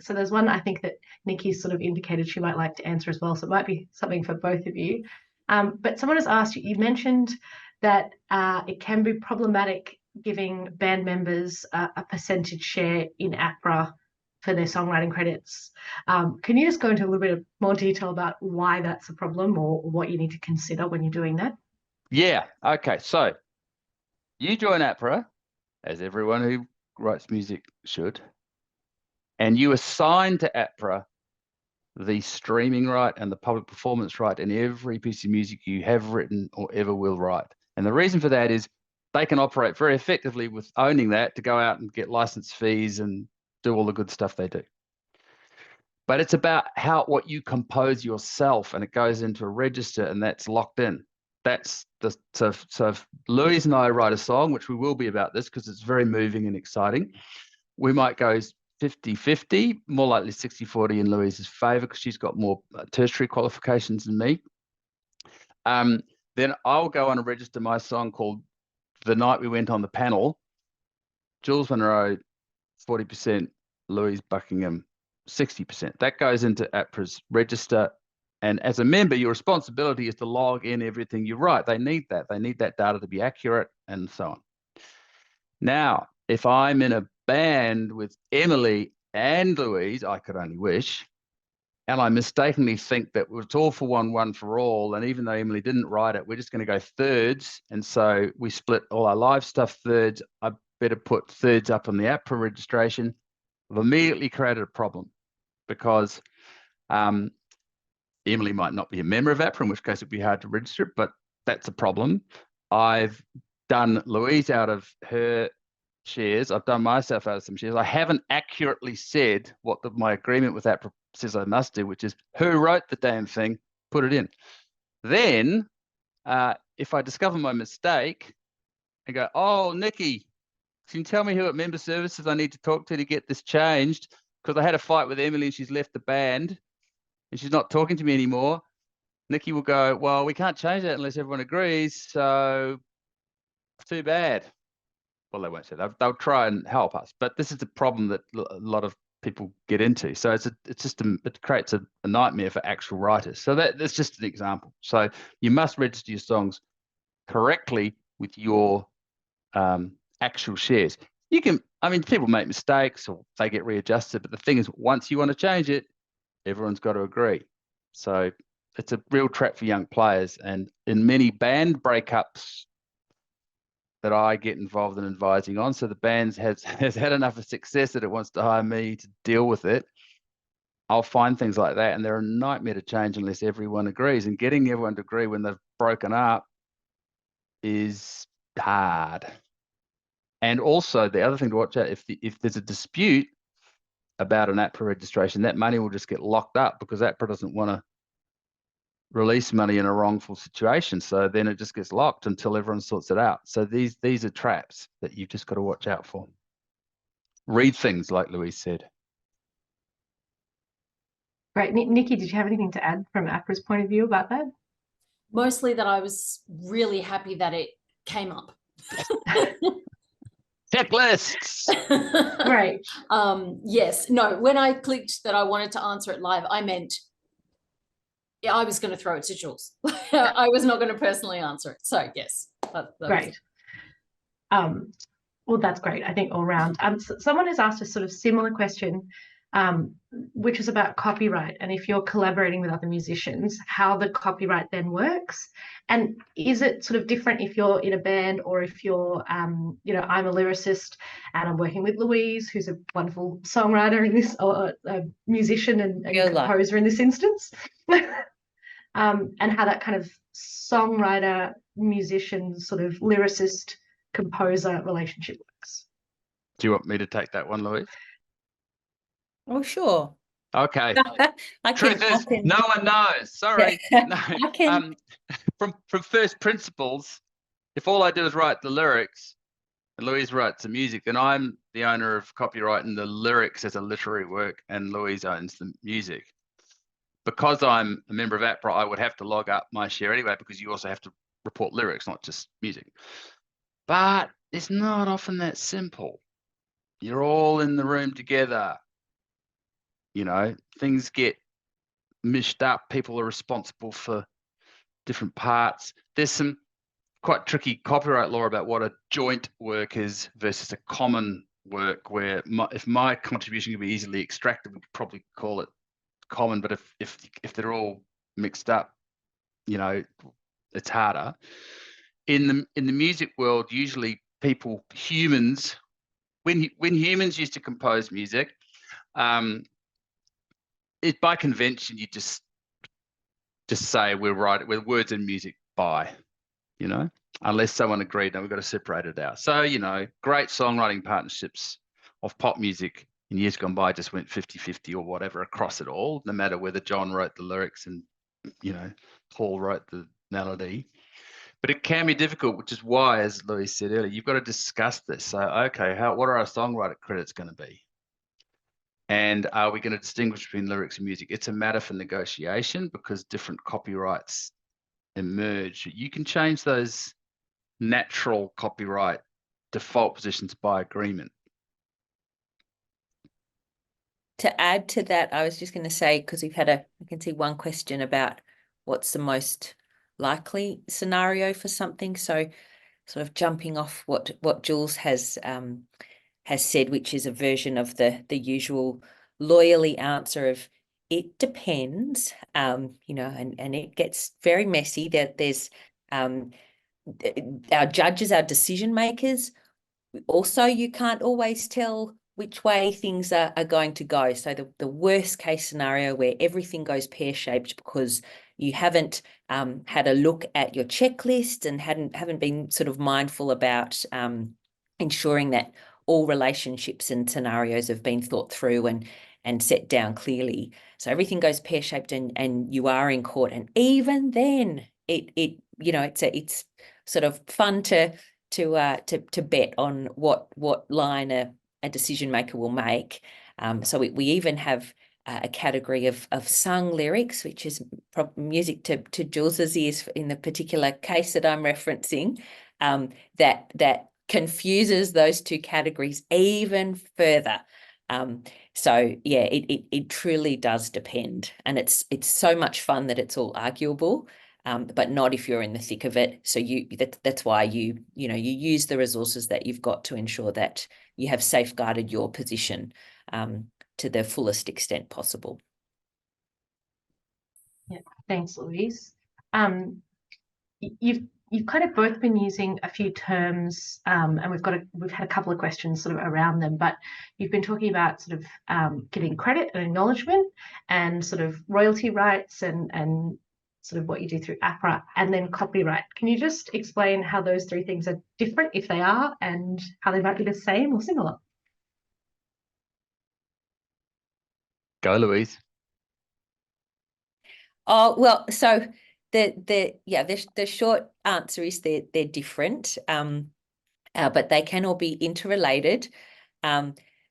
So there's one I think that Nikki sort of indicated she might like to answer as well. So it might be something for both of you. But someone has asked you mentioned that it can be problematic giving band members a percentage share in APRA for their songwriting credits. Can you just go into a little bit of more detail about why that's a problem or what you need to consider when you're doing that? Yeah, okay. So you join APRA, as everyone who writes music should, and you assign to APRA the streaming right and the public performance right in every piece of music you have written or ever will write. And the reason for that is they can operate very effectively with owning that to go out and get license fees and do all the good stuff they do. But it's about what you compose yourself, and it goes into a register and that's locked in. So if Louise and I write a song, which we will be about this because it's very moving and exciting, we might go 50-50, more likely 60-40 in Louise's favor because she's got more tertiary qualifications than me. Then I'll go on and register my song called The Night We Went on the Panel. Jules Munro, 40%, Louise Buckingham, 60%. That goes into APRA's register. And as a member, your responsibility is to log in everything you write. They need that. They need that data to be accurate and so on. Now, if I'm in a band with Emily and Louise, I could only wish, and I mistakenly think that it's all for one for all, and even though Emily didn't write it, we're just going to go thirds, and so we split all our live stuff thirds. I better put thirds up on the APRA registration. I've immediately created a problem because Emily might not be a member of APRA, in which case it'd be hard to register it, but that's a problem. I've done Louise out of her shares. I've done myself out of some shares. I haven't accurately said what my agreement with APRA says I must do, which is who wrote the damn thing, put it in. Then if I discover my mistake and go, oh, Nikki, can you tell me who at member services I need to talk to get this changed? Because I had a fight with Emily and she's left the band and she's not talking to me anymore. Nikki will go, well, we can't change that unless everyone agrees, so too bad. Well, they won't say that. They'll try and help us, but this is the problem that a lot of people get into. So it creates a nightmare for actual writers. So that's just an example. So you must register your songs correctly with your actual shares. People make mistakes or they get readjusted, but the thing is, once you want to change it, everyone's got to agree. So it's a real trap for young players. And in many band breakups, that I get involved in advising on. So the band has had enough of success that it wants to hire me to deal with it. I'll find things like that, and they're a nightmare to change unless everyone agrees. And getting everyone to agree when they've broken up is hard. And also the other thing to watch out, if there's a dispute about an APRA registration, that money will just get locked up because APRA doesn't want to release money in a wrongful situation. So then it just gets locked until everyone sorts it out. So these are traps that you've just got to watch out for. Read things, like Louise said. Great. Nikki, did you have anything to add from APRA's point of view about that? Mostly that I was really happy that it came up. Checklists. Right. Yes. No, when I clicked that I wanted to answer it live, I meant I was going to throw it to Jules. I was not going to personally answer it. So yes. Great. Well, that's great. I think all around. Someone has asked a sort of similar question, which is about copyright, and if you're collaborating with other musicians, how the copyright then works, and is it sort of different if you're in a band or if you're, I'm a lyricist and I'm working with Louise, who's a wonderful songwriter in this, or a musician and composer in this instance, and how that kind of songwriter, musician, sort of lyricist, composer relationship works. Do you want me to take that one, Louise? Oh, sure. Okay. Truth is, no one knows. Sorry. Yeah. No. From first principles, if all I do is write the lyrics and Louise writes the music, then I'm the owner of copyright and the lyrics as a literary work, and Louise owns the music. Because I'm a member of APRA, I would have to log up my share anyway, because you also have to report lyrics, not just music. But it's not often that simple. You're all in the room together. Things get mished up. People are responsible for different parts. There's some quite tricky copyright law about what a joint work is versus a common work, where if my contribution can be easily extracted, we could probably call it common. But if they're all mixed up, it's harder. In the music world, usually humans, when humans used to compose music, by convention, you just say we're words and music by, unless someone agreed, now we've got to separate it out. So, great songwriting partnerships of pop music in years gone by just went 50-50 or whatever across it all, no matter whether John wrote the lyrics and, Paul wrote the melody. But it can be difficult, which is why, as Louise said earlier, you've got to discuss this. So, okay, what are our songwriter credits going to be? And are we going to distinguish between lyrics and music? It's a matter for negotiation because different copyrights emerge. You can change those natural copyright default positions by agreement. To add to that, I was just going to say, because I can see one question about what's the most likely scenario for something. So sort of jumping off what Jules has said, which is a version of the usual lawyerly answer of it depends, and it gets very messy. There's our judges, our decision makers. Also, you can't always tell which way things are going to go. So the worst case scenario where everything goes pear-shaped because you haven't had a look at your checklist and haven't been sort of mindful about ensuring that all relationships and scenarios have been thought through and set down clearly. So everything goes pear-shaped and you are in court. And even then, it's sort of fun to bet on what line a decision maker will make. So we even have a category of sung lyrics, which is music to Jules's ears in the particular case that I'm referencing, that confuses those two categories even further. So yeah, it truly does depend, and it's so much fun that it's all arguable, but not if you're in the thick of it. So that's why you use the resources that you've got to ensure that you have safeguarded your position to the fullest extent possible. Yeah, thanks, Louise. You've you've kind of both been using a few terms, and we've had a couple of questions sort of around them, but you've been talking about sort of giving credit and acknowledgement and sort of royalty rights and sort of what you do through APRA, and then copyright. Can you just explain how those three things are different, if they are, and how they might be the same or similar? Go, Louise. Oh, well, so the short answer is they're different, but they can all be interrelated.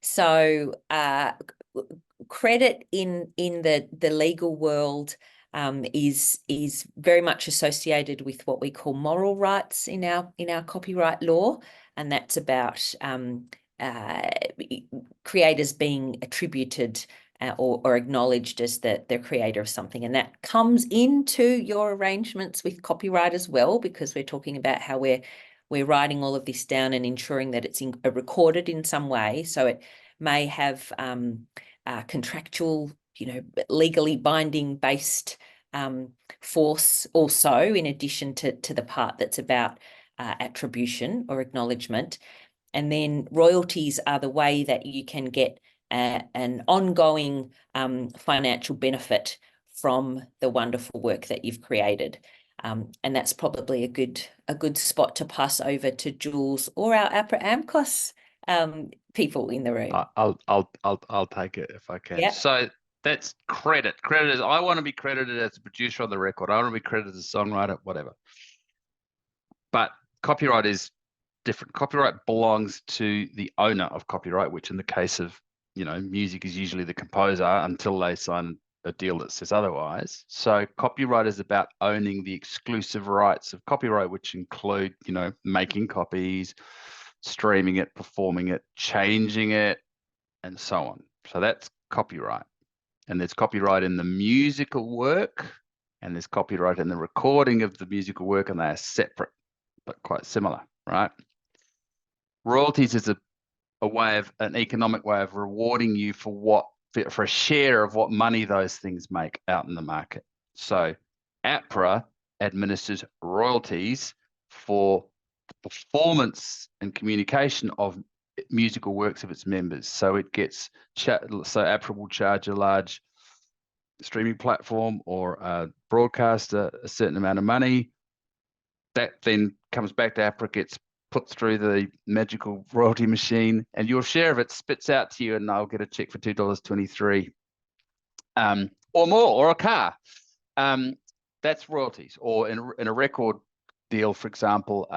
So credit in the legal world is very much associated with what we call moral rights in our copyright law, and that's about creators being attributed or acknowledged as the creator of something. And that comes into your arrangements with copyright as well, because we're talking about how we're writing all of this down and ensuring that it's recorded in some way. So it may have contractual, legally binding based force also, in addition to the part that's about attribution or acknowledgement. And then royalties are the way that you can get an ongoing financial benefit from the wonderful work that you've created. And that's probably a good spot to pass over to Jules or our APRA AMCOS people in the room. I'll take it if I can. Yeah. So that's credit. Credit is, I want to be credited as a producer on the record. I want to be credited as a songwriter, whatever. But copyright is different. Copyright belongs to the owner of copyright, which in the case of, music is usually the composer until they sign a deal that says otherwise. So copyright is about owning the exclusive rights of copyright, which include, making copies, streaming it, performing it, changing it, and so on. So that's copyright. And there's copyright in the musical work, and there's copyright in the recording of the musical work, and they are separate, but quite similar, right? Royalties is an economic way of rewarding you for a share of what money those things make out in the market. So APRA administers royalties for the performance and communication of musical works of its members. So it gets, so APRA will charge a large streaming platform or a broadcaster a certain amount of money. That then comes back to APRA, gets put through the magical royalty machine, and your share of it spits out to you, and I'll get a check for $2.23 or more, or a car. That's royalties. Or in a record deal, for example,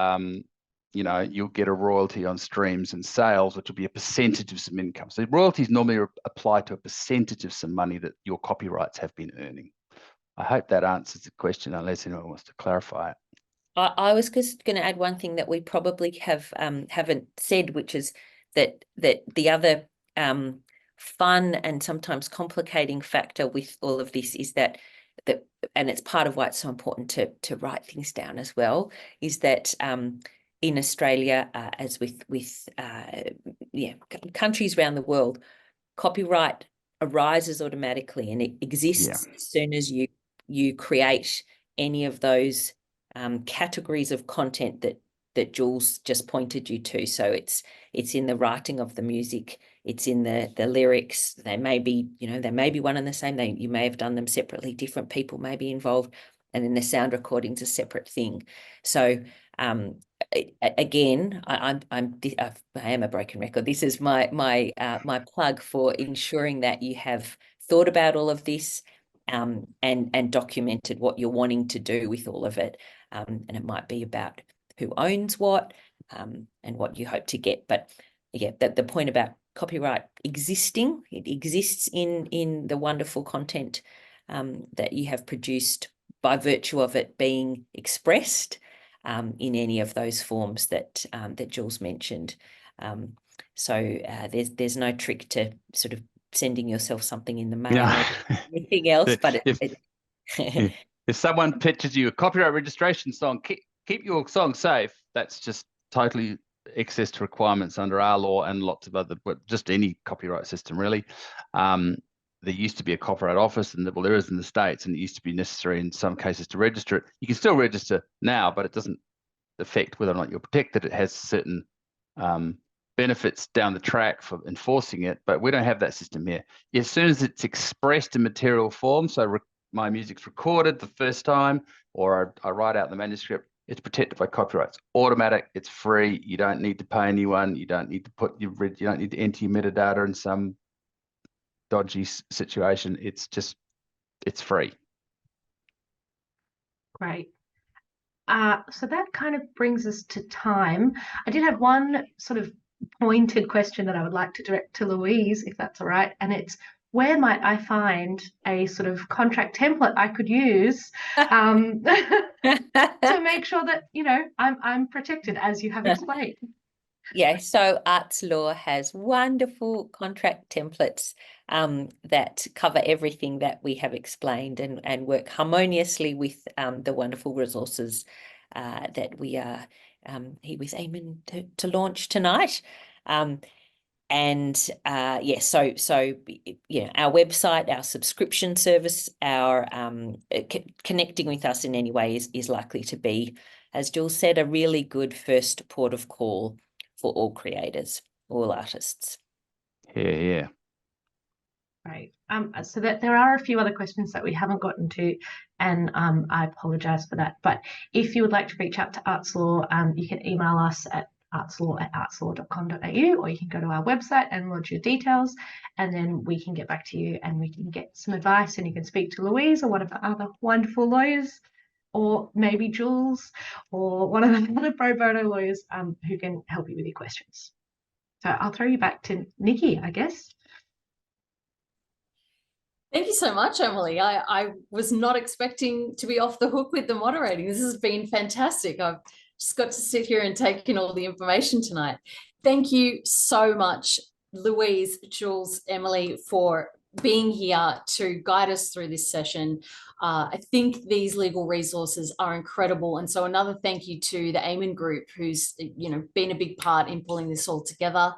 you'll get a royalty on streams and sales, which will be a percentage of some income. So royalties normally apply to a percentage of some money that your copyrights have been earning. I hope that answers the question, unless anyone wants to clarify it. I was just going to add one thing that we probably haven't said, which is that the other fun and sometimes complicating factor with all of this is that and it's part of why it's so important to write things down as well, is that in Australia, as with countries around the world, copyright arises automatically, and it exists as soon as you create any of those categories of content that Jules just pointed you to. So it's in the writing of the music, it's in the lyrics. They may be, they may be one and the same. You may have done them separately. Different people may be involved, and then the sound recording's a separate thing. So again, I am a broken record. This is my plug for ensuring that you have thought about all of this and documented what you're wanting to do with all of it. And it might be about who owns what and what you hope to get. But yeah, the point about copyright existing, it exists in the wonderful content that you have produced by virtue of it being expressed in any of those forms that Jules mentioned. So there's no trick to sort of sending yourself something in the mail or anything else. But if someone pitches you a copyright registration song, keep your song safe, that's just totally access to requirements under our law and lots of other, but just any copyright system really. There used to be a copyright office, and there is in the States, and it used to be necessary in some cases to register it. You can still register now, but it doesn't affect whether or not you're protected. It has certain benefits down the track for enforcing it, but we don't have that system here. As soon as it's expressed in material form, so my music's recorded the first time, or I write out the manuscript, it's protected by copyright. It's automatic, it's free, you don't need to pay anyone, you don't need to you don't need to enter your metadata in some dodgy situation. It's free. Great. So that kind of brings us to time. I did have one sort of pointed question that I would like to direct to Louise, if that's all right, and it's, where might I find a sort of contract template I could use to make sure that, you know, I'm protected, as you have explained? Yeah, so Arts Law has wonderful contract templates that cover everything that we have explained, and work harmoniously with the wonderful resources that we are here with AMIN to launch tonight. Yeah, so you know, our website, our subscription service, our connecting with us in any way is likely to be, as Jules said, a really good first port of call for all creators, all artists. Yeah. Right. So that there are a few other questions that we haven't gotten to, and I apologise for that. But if you would like to reach out to Arts Law, you can email us at artslaw@artslaw.com.au, or you can go to our website and lodge your details, and then we can get back to you and we can get some advice, and you can speak to Louise or one of the other wonderful lawyers, or maybe Jules or one of the other pro bono lawyers who can help you with your questions. So I'll throw you back to Nikki, I guess. Thank you so much, Emily. I was not expecting to be off the hook with the moderating. This has been fantastic. I've just got to sit here and take in all the information tonight. Thank you so much, Louise, Jules, Emily, for being here to guide us through this session. I think these legal resources are incredible. And so another thank you to the AMIN group, who's, you know, been a big part in pulling this all together.